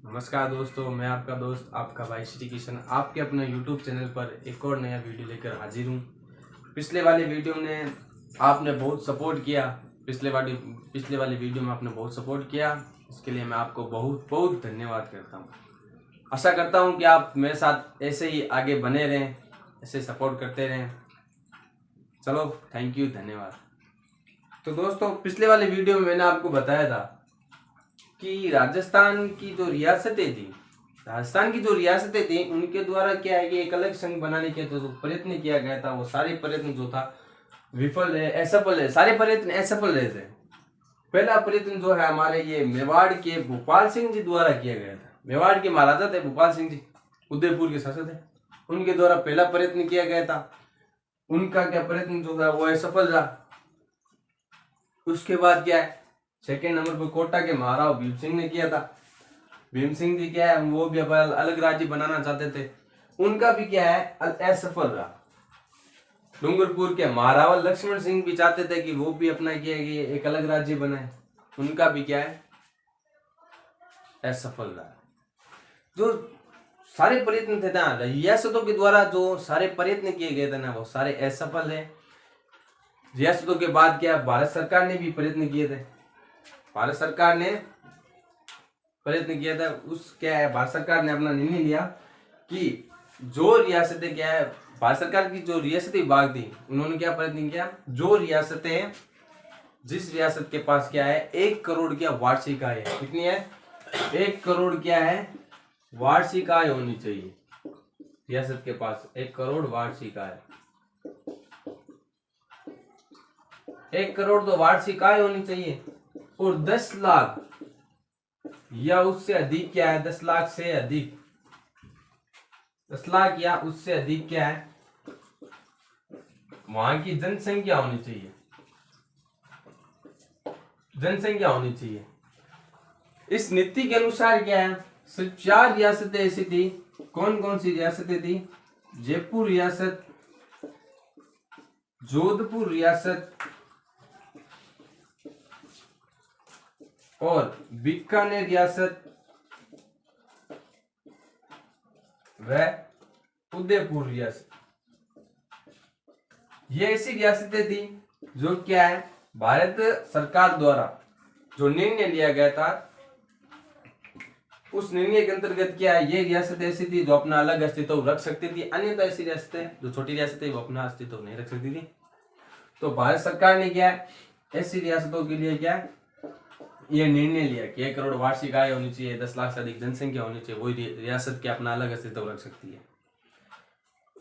नमस्कार दोस्तों, मैं आपका दोस्त आपका भाई श्री किशन आपके अपने YouTube चैनल पर एक और नया वीडियो लेकर हाजिर हूँ। पिछले वाले वीडियो में आपने बहुत सपोर्ट किया। पिछले वाले वीडियो में आपने बहुत सपोर्ट किया, इसके लिए मैं आपको बहुत बहुत धन्यवाद करता हूँ। आशा करता हूँ कि आप मेरे साथ ऐसे ही आगे बने रहें, ऐसे सपोर्ट करते रहें। चलो, थैंक यू, धन्यवाद। तो दोस्तों, पिछले वाले वीडियो में मैंने आपको बताया था कि राजस्थान की जो रियासतें थी उनके द्वारा क्या है कि एक अलग संघ बनाने के जो प्रयत्न किया गया था, वो सारे प्रयत्न जो था विफल है, असफल है। सारे प्रयत्न असफल रहे थे। पहला प्रयत्न जो है हमारे ये मेवाड़ के भोपाल सिंह जी द्वारा किया गया था। मेवाड़ के महाराजा थे भोपाल सिंह जी, उदयपुर के शासक थे। उनके द्वारा पहला प्रयत्न किया गया था। उनका क्या प्रयत्न जो था वो असफल रहा। उसके बाद क्या है, सेकेंड नंबर पर कोटा के महाराव भीम सिंह ने किया था। भीम सिंह जी क्या है, वो भी अलग राज्य बनाना चाहते थे। उनका भी क्या है, असफल रहा। डूंगरपुर के महाराव लक्ष्मण सिंह भी चाहते थे कि वो भी अपना किया कि एक अलग राज्य बनाए। उनका भी क्या है, असफल रहा। जो सारे प्रयत्न थे ना रियासतों के द्वारा, जो सारे प्रयत्न किए गए थे ना, वो सारे असफल है। रियासतों के बाद क्या, भारत सरकार ने भी प्रयत्न किए थे। भारत सरकार ने प्रयत्न किया था। उस क्या है, भारत सरकार ने अपना निर्णय लिया कि जो रियासतें क्या है, भारत सरकार की जो रियासती विभाग थी, उन्होंने क्या प्रयत्न किया, जो रियासतें, जिस रियासत के पास क्या है 1 करोड़ क्या वार्षिक आय है, कितनी है, 1 करोड़ क्या है वार्षिक आय होनी चाहिए। रियासत के पास 1 करोड़ वार्षिक आय, 1 करोड़ तो वार्षिक आय होनी चाहिए। और 10 लाख या उससे अधिक क्या है, 10 लाख से अधिक, 10 लाख या उससे अधिक क्या है, वहां की जनसंख्या होनी चाहिए। जनसंख्या होनी चाहिए। इस नीति के अनुसार क्या है, सिर्फ 4 रियासतें ऐसी थी। कौन कौन सी रियासतें थी, जयपुर रियासत, जोधपुर रियासत और बीकानेर रियासत व उदयपुर रियासत। ये ऐसी रियासतें थी जो क्या है, भारत सरकार द्वारा जो निर्णय लिया गया था, उस निर्णय के अंतर्गत क्या है, ये रियासत ऐसी थी जो अपना अलग अस्तित्व रख सकती थी। अन्यथा ऐसी रियासतें, जो छोटी रियासतें, वो अपना अस्तित्व नहीं रख सकती थी। तो भारत सरकार ने क्या है, ऐसी रियासतों के लिए क्या है, ये निर्णय लिया कि 1 करोड़ वार्षिक आय होनी चाहिए, 10 लाख से अधिक जनसंख्या होनी चाहिए, वही रियासत क्या अपना अलग अस्तित्व रख सकती है।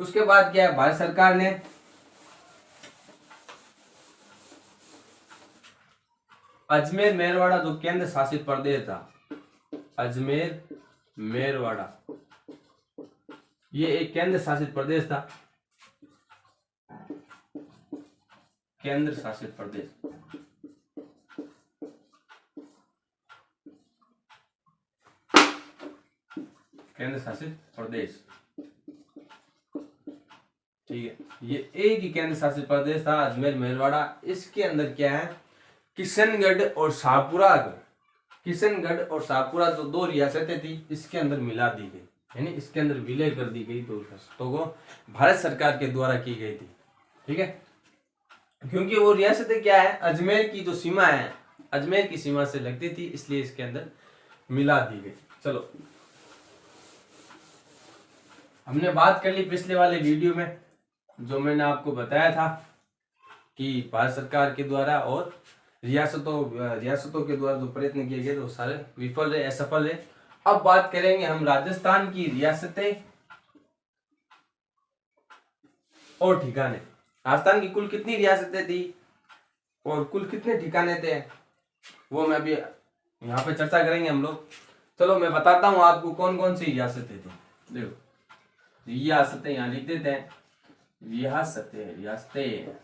उसके बाद क्या है, भारत सरकार ने अजमेर मेरवाड़ा जो केंद्र शासित प्रदेश था, अजमेर मेरवाड़ा, ये एक केंद्र शासित प्रदेश था। केंद्र शासित प्रदेश, केंद्र शासित प्रदेश, ठीक है। ये एक ही केंद्र शासित प्रदेश था, अजमेर मेरवाड़ा। इसके अंदर क्या है, किशनगढ़ और शाहपुरा जो 2 रियासतें थी, इसके अंदर मिला दी गई, यानी इसके अंदर विलय कर दी गई। 2 रियासतों को भारत सरकार के द्वारा की गई थी, ठीक है। क्योंकि वो रियासतें क्या है, अजमेर की जो सीमा है, अजमेर की सीमा से लगती थी, इसलिए इसके अंदर मिला दी गई। चलो, हमने बात कर ली पिछले वाले वीडियो में, जो मैंने आपको बताया था कि भारत सरकार के द्वारा और रियासतों के द्वारा जो प्रयत्न किए गए, तो सारे विफल रहे, असफल रहे। अब बात करेंगे हम राजस्थान की रियासतें और ठिकाने। राजस्थान की कुल कितनी रियासतें थी और कुल कितने ठिकाने थे, वो मैं अभी यहाँ पे चर्चा करेंगे हम लोग। चलो, मैं बताता हूँ आपको कौन कौन सी रियासतें थी। देखो, रियासतें यहाँ लिख देते हैं, रियासतें।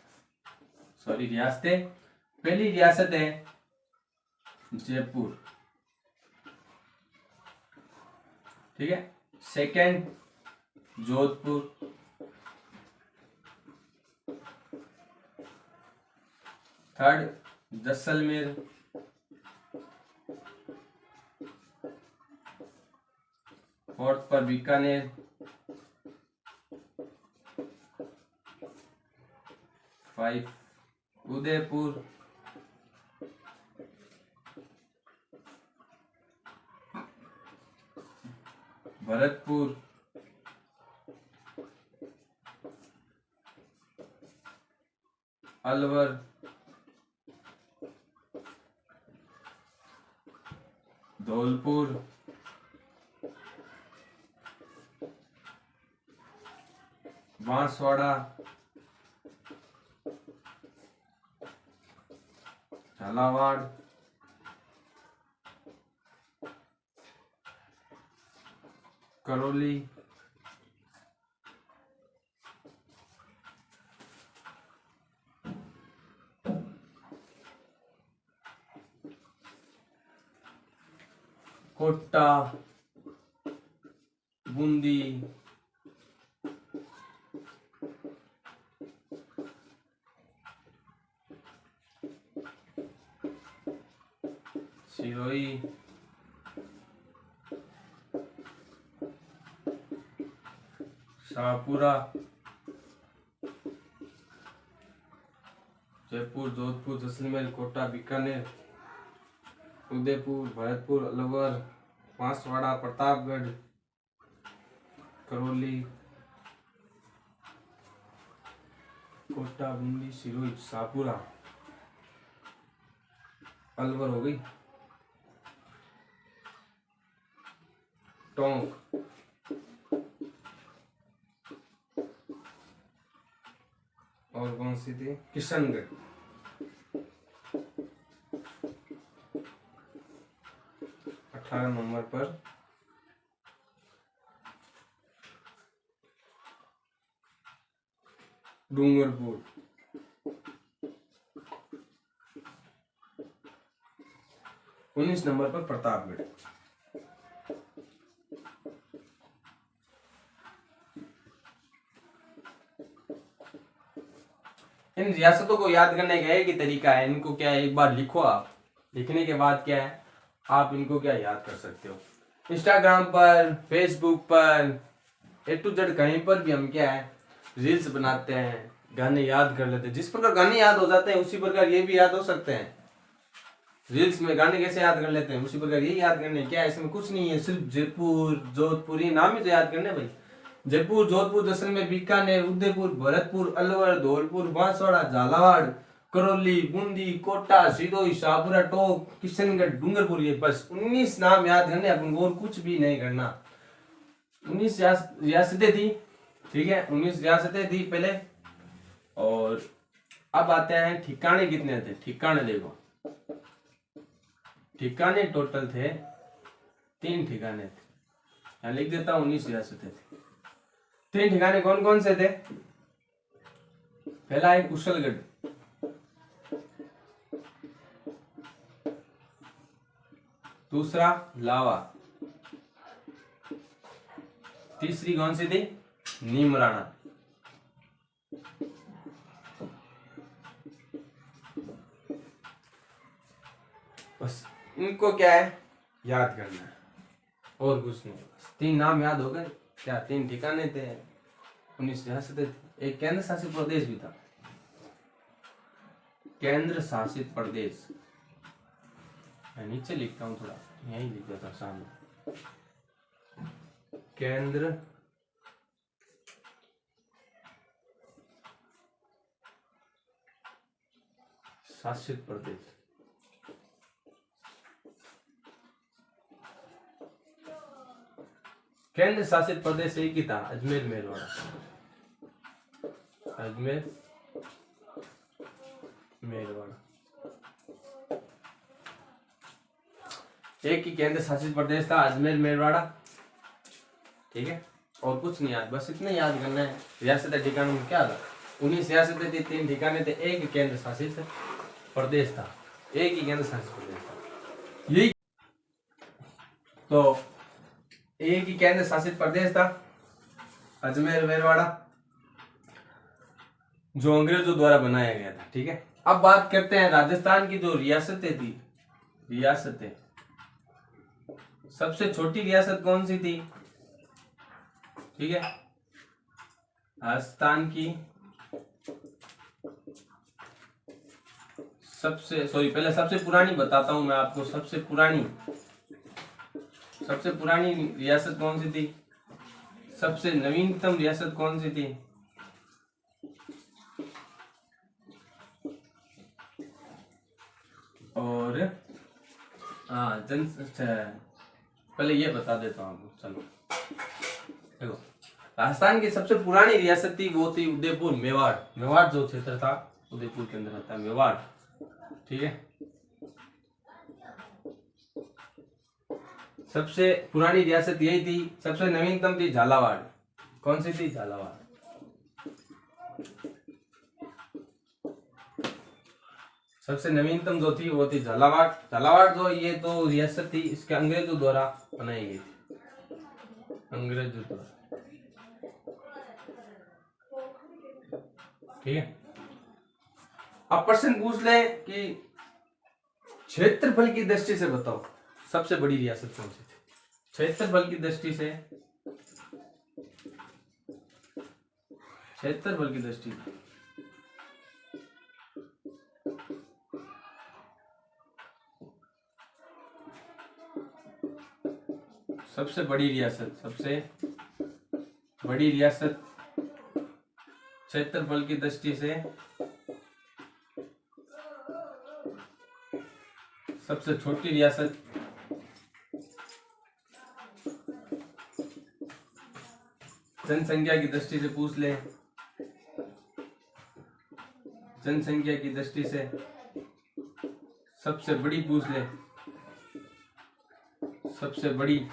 पहली रियासत है जयपुर, ठीक है। Second Jodhpur, third Jaisalmer, fourth पर बीकानेर, फाइव उदयपुर, भरतपुर, अलवर, धौलपुर, बांसवाड़ा, झालावाड़, करौली, कोटा, बूंदी, सिरोही, शाहपुरा, जयपुर, जोधपुर, जैसलमेर, कोटा, बीकानेर, उदयपुर, भरतपुर, अलवर, बांसवाड़ा, प्रतापगढ़, करौली, कोटा, बूंदी, सिरोही, शाहपुरा, अलवर हो गई, टोंक, और कौन सी थी, किशनगढ़, 18 नंबर पर डूंगरपुर, 19 नंबर पर प्रतापगढ़। इन रियासतों को याद करने का एक ही तरीका है, इनको क्या है, एक बार लिखो आप, लिखने के बाद क्या है, आप इनको क्या याद कर सकते हो। इंस्टाग्राम पर, फेसबुक पर, ए टू जेड कहीं पर भी हम क्या है रील्स बनाते हैं, गाने याद कर लेते हैं। जिस प्रकार गाने याद हो जाते हैं उसी प्रकार ये भी याद हो सकते हैं। रील्स में गाने कैसे याद कर लेते हैं उसी प्रकार ये याद करने, क्या है इसमें कुछ नहीं है, सिर्फ जयपुर, जोधपुर, ये नाम ही तो याद करने भाई। जयपुर, जोधपुर, जैसलमेर, बीकानेर, उदयपुर, भरतपुर, अलवर, धौलपुर, बांसवाड़ा, झालावाड़, करौली, बूंदी, कोटा, सिरोही, शाहपुरा, टोंक, किशनगढ़, डूंगरपुर, ये बस 19 नाम याद करने अपन को, और कुछ भी नहीं करना। 19 रियासतें थी, ठीक है, 19 रियासतें थी पहले। और अब आते हैं ठिकाने कितने थे। ठिकाने देखो, ठिकाने टोटल थे 3 ठिकाने थे, यहाँ लिख देता हूँ 19 रियासतें थी। 3 ठिकाने कौन कौन से थे। पहला है कुशलगढ़, दूसरा लावा, तीसरी कौन सी थी, नीमराना, बस इनको क्या है याद करना है और कुछ नहीं। 3 नाम याद हो गए, क्या 3 ठिकाने थे, 19 रियासतें थी, एक केंद्र शासित प्रदेश भी था। केंद्र शासित प्रदेश, मैं नीचे लिखता हूँ थोड़ा, यही लिख देता सामने, केंद्र शासित प्रदेश। केंद्र शासित प्रदेश एक ही था, अजमेर मेरवाड़ा, अजमेर मेरवाड़ा, एक ही केंद्र शासित प्रदेश था, अजमेर मेरवाड़ा, ठीक है, और कुछ नहीं याद, बस इतना याद करना है। रियासत ठिकानों में क्या था, 19 रियासतें थी, 3 ठिकाने थे, एक केंद्र शासित प्रदेश था, एक ही केंद्र शासित प्रदेश था, यही तो एक ही केंद्र शासित प्रदेश था, अजमेर मेरवाड़ा, जो अंग्रेजों द्वारा बनाया गया था, ठीक है। अब बात करते हैं राजस्थान की जो रियासतें थी। रियासतें, सबसे छोटी रियासत कौन सी थी, ठीक है। राजस्थान की पहले सबसे पुरानी बताता हूं मैं आपको। सबसे पुरानी रियासत कौन सी थी, सबसे नवीनतम रियासत कौन सी थी? और पहले ये बता देता हूँ आपको। चलो देखो, राजस्थान की सबसे पुरानी रियासत थी वो थी उदयपुर, मेवाड़ जो क्षेत्र था उदयपुर के अंदर आता है मेवाड़, ठीक है। सबसे पुरानी रियासत यही थी। सबसे नवीनतम थी झालावाड़। कौन सी थी? झालावाड़। सबसे नवीनतम जो थी वो थी झालावाड़ जो ये तो रियासत थी, इसके अंग्रेजों द्वारा बनाई गई थी, अंग्रेजों द्वारा, ठीक है। अब प्रश्न पूछ ले कि क्षेत्रफल की दृष्टि से बताओ सबसे बड़ी रियासत कौन सी थी? क्षेत्रफल की दृष्टि से, सबसे बड़ी रियासत क्षेत्रफल की दृष्टि से सबसे छोटी रियासत, जनसंख्या की दृष्टि से पूछ ले, जनसंख्या की दृष्टि से सबसे बड़ी पूछ ले, सबसे बड़ी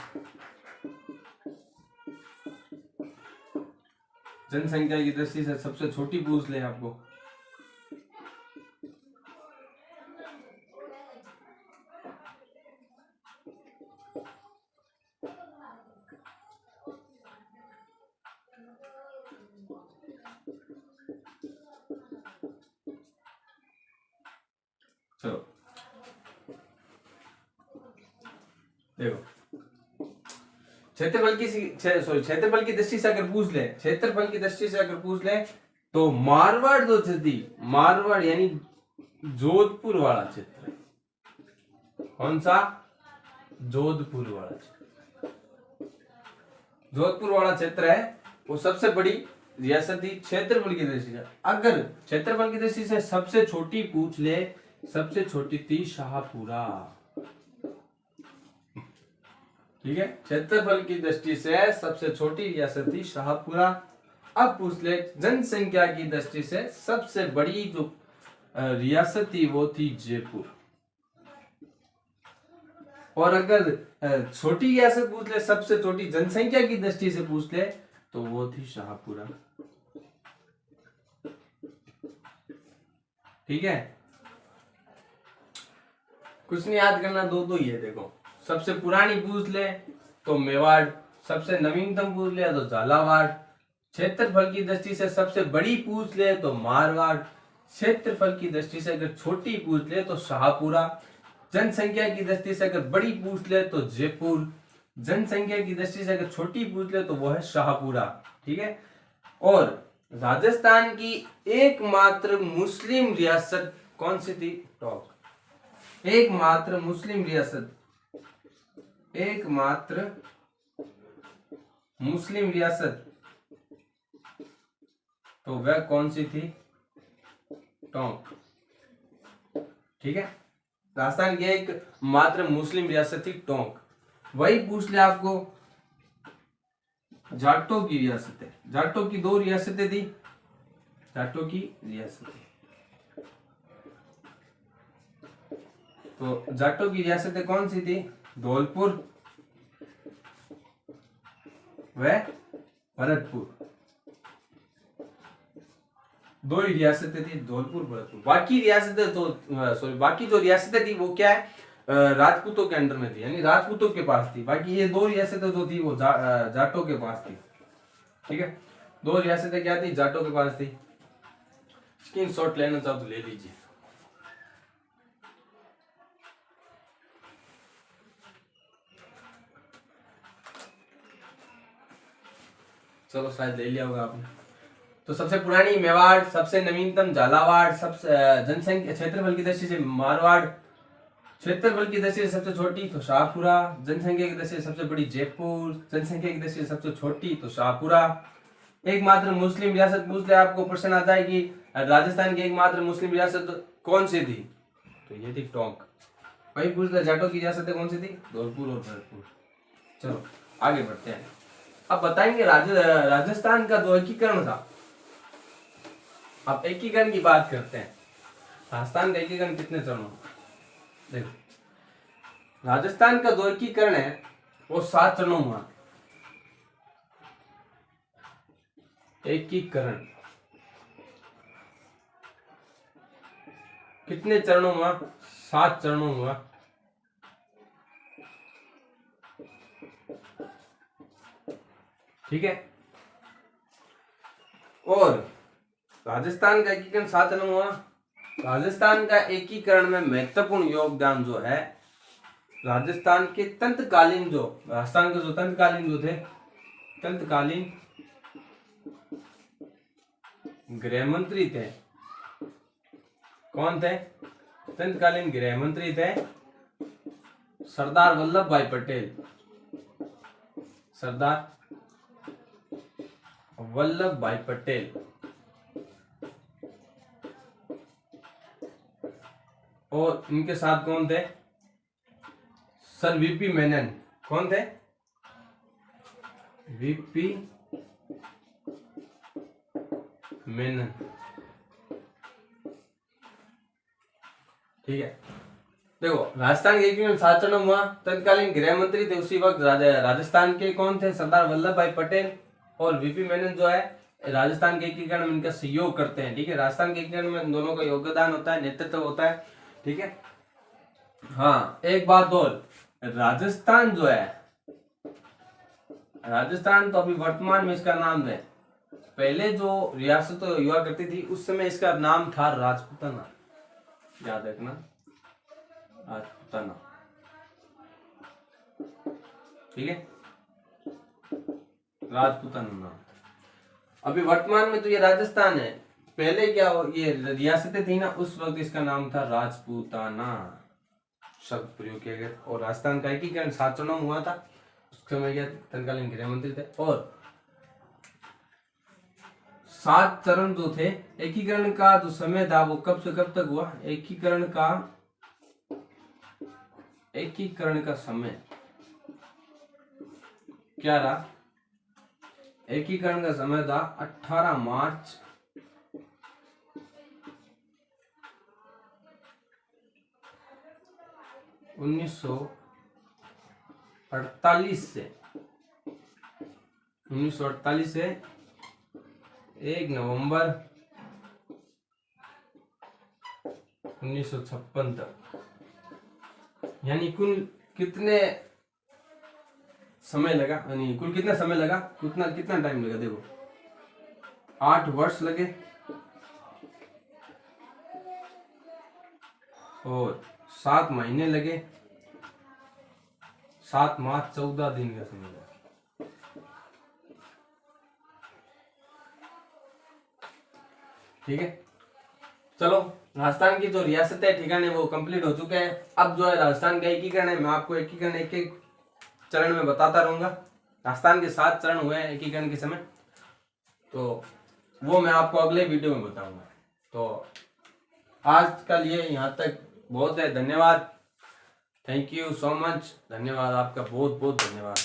जनसंख्या की दृष्टि से सबसे छोटी पूछ ले आपको। चलो देखो, क्षेत्रफल की दृष्टि से अगर पूछ ले, तो मारवाड़ जो थी, मारवाड़ यानी जोधपुर वाला क्षेत्र, कौन सा? जोधपुर वाला क्षेत्र है वो सबसे बड़ी रियासत थी क्षेत्रफल की दृष्टि से। अगर क्षेत्रफल की दृष्टि से सबसे छोटी पूछ ले, सबसे छोटी थी शाहपुरा, ठीक है। क्षेत्रफल की दृष्टि से सबसे छोटी रियासत थी शाहपुरा। अब पूछ ले जनसंख्या की दृष्टि से सबसे बड़ी जो रियासत थी वो थी जयपुर। और अगर छोटी रियासत पूछ ले, सबसे छोटी जनसंख्या की दृष्टि से पूछ ले, तो वो थी शाहपुरा, ठीक है। कुछ नहीं याद करना, दो ही है। देखो, सबसे पुरानी पूछ ले तो मेवाड़, सबसे नवीनतम पूछ ले तो झालावाड़, क्षेत्रफल की दृष्टि से सबसे बड़ी पूछ ले तो मारवाड़, क्षेत्रफल की दृष्टि से अगर छोटी पूछ ले तो शाहपुरा, जनसंख्या की दृष्टि से अगर बड़ी पूछ ले तो जयपुर, जनसंख्या की दृष्टि से अगर छोटी पूछ ले तो वो है शाहपुरा, ठीक है। और राजस्थान की एकमात्र मुस्लिम रियासत कौन सी थी? टॉप, एकमात्र मुस्लिम रियासत, तो वह कौन सी थी? टोंक, ठीक है। राजस्थान की एक मात्र मुस्लिम रियासत थी टोंक। वही पूछ ले आपको जाटों की रियासत है, जाटों की दो रियासतें थी, जाटों की रियासतें, तो जाटों की रियासतें कौन सी थी? धौलपुर व भरतपुर, दो ही रियासतें थी, धौलपुर भरतपुर। बाकी जो रियासतें थी वो क्या है? राजपूतों के अंडर में थी, यानी राजपूतों के पास थी। बाकी ये दो रियासतें जो थी वो जाटों के पास थी, ठीक है। दो रियासतें क्या थी? जाटों के पास थी। स्क्रीनशॉट लेना चाहो तो ले लीजिए। चलो शायद ले लिया होगा आपने। तो सबसे पुरानी मेवाड़, सबसे नवीनतम झालावाड़, सबसे जनसंख्या क्षेत्रफल की दृष्टि से मारवाड़, क्षेत्रफल की दृष्टि से सबसे छोटी तो शाहपुरा, जनसंख्या की दृष्टि से सबसे बड़ी जयपुर, जनसंख्या की दृष्टि से सबसे छोटी तो शाहपुरा। एकमात्र मुस्लिम रियासत पूछ ले आपको प्रश्न आता है कि राजस्थान की एकमात्र मुस्लिम रियासत कौन सी थी, तो ये थी टोंक। वही पूछ ले जाटों की रियासतें कौन सी थी, धौलपुर और भरतपुर। चलो आगे बढ़ते हैं। अब बताएंगे राजस्थान का जो एकीकरण था। अब एकीकरण की बात करते हैं। राजस्थान का एकीकरण कितने चरणों, देखो राजस्थान का जो एकीकरण है वो 7 चरणों में हुआ। एकीकरण कितने चरणों में हुआ, 7 चरणों में हुआ। ठीक है, और राजस्थान का एकीकरण 7 चरणों में हुआ। राजस्थान का एकीकरण में महत्वपूर्ण योगदान जो है राजस्थान के तंत्रकालीन जो थे तंत्रकालीन गृह मंत्री थे। कौन थे? तंत्रकालीन गृह मंत्री थे सरदार वल्लभ भाई पटेल। सरदार वल्लभ भाई पटेल और इनके साथ कौन थे? Sir VP Menon. कौन थे? वीपी मेनन। ठीक है, देखो राजस्थान के एकीकरण 7 चरणों में हुआ। तत्कालीन गृह मंत्री थे उसी वक्त राजस्थान के, कौन थे? सरदार वल्लभ भाई पटेल और वीपी मेनन जो है राजस्थान के एकीकरण में इनका सहयोग करते हैं। ठीक है, राजस्थान के एकीकरण में इन दोनों का योगदान होता है, नेतृत्व होता है। ठीक है, हाँ एक बात और, राजस्थान जो है, राजस्थान तो अभी वर्तमान में इसका नाम है, पहले जो रियासत हुआ करती थी उस समय इसका नाम था राजपूताना। याद रखना, राजपूताना। ठीक है, राजपूताना नाम। अभी वर्तमान में तो ये राजस्थान है, पहले क्या ये रियासतें थी ना उस वक्त इसका नाम था राजपूताना शब्द प्रयोग किया गया। और राजस्थान का एकीकरण 7 चरणों में हुआ था। उस समय क्या तत्कालीन गृह मंत्री थे। और 7 चरण जो थे, एकीकरण का जो समय था वो कब से कब तक हुआ? एकीकरण का समय क्या रहा? एकीकरण का समय था 18 मार्च 1948 से 1 नवंबर 1956 तक। यानी कुल कितने समय लगा, यानी कुल कितना समय लगा, कितना टाइम लगा? देखो 8 वर्ष लगे और 7 महीने लगे, 7 माह 14 दिन का समय लगा। ठीक है, चलो राजस्थान की जो रियासत है ठिकाने वो कंप्लीट हो चुके हैं। अब जो है राजस्थान का एकीकरण है, मैं आपको एकीकरण एक एक चरण में बताता रहूंगा। राजस्थान के 7 चरण हुए हैं एकीकरण के समय, तो वो मैं आपको अगले वीडियो में बताऊंगा। तो आज का लिए यहाँ तक बहुत है। धन्यवाद, थैंक यू सो मच। धन्यवाद, आपका बहुत बहुत धन्यवाद।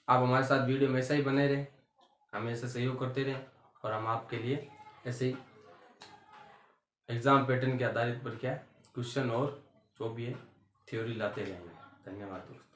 आप हमारे साथ वीडियो में ऐसा ही बने रहे, हमेशा सहयोग करते रहे और हम आपके लिए ऐसे ही एग्जाम पैटर्न के आधारित पर क्या क्वेश्चन और जो भी है थ्योरी लाते रहेंगे। धन्यवाद दोस्तों।